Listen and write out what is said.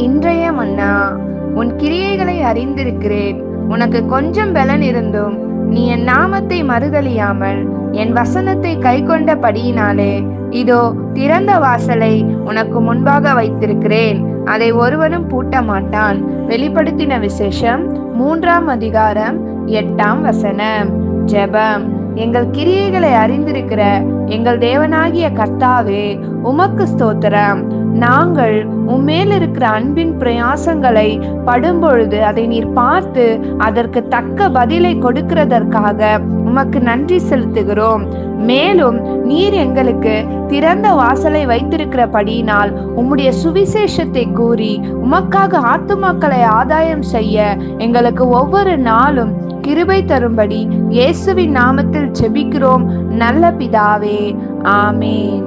இன்றைய மன்னா. உன் கிரியைகளை அறிந்திருக்கிறேன். உனக்கு கொஞ்சம் பலன் இருந்தும் நீ என் நாமத்தை மறுதலியாமல் என் வசனத்தை கைக்கொண்டபடியினாலே இதோ திறந்த வாசலை உனக்கு முன்பாக வைத்திருக்கிறேன், அதை ஒருவனும் பூட்ட மாட்டான். வெளிப்படுத்தின விசேஷம் 3:8. ஜெபம். எங்கள் கிரியைகளை அறிந்திருக்கிற எங்கள் தேவனாகிய கர்த்தாவே, உமக்கு ஸ்தோத்திரம். நாங்கள் உம்மேல் இருக்கிற அன்பின் பிரயாசங்களை படும்பொழுது அதை நீர் பார்த்து அதற்கு தக்க பதிலை கொடுக்கிறதற்காக உமக்கு நன்றி செலுத்துகிறோம். மேலும் நீர் எங்களுக்கு திறந்த வாசலை வைத்திருக்கிறபடியினால் உம்முடைய சுவிசேஷத்தை கூறி உமக்காக ஆத்துமாக்களை ஆதாயம் செய்ய எங்களுக்கு ஒவ்வொரு நாளும் கிருபை தரும்படி இயேசுவின் நாமத்தில் ஜெபிக்கிறோம் நல்ல பிதாவே, ஆமேன்.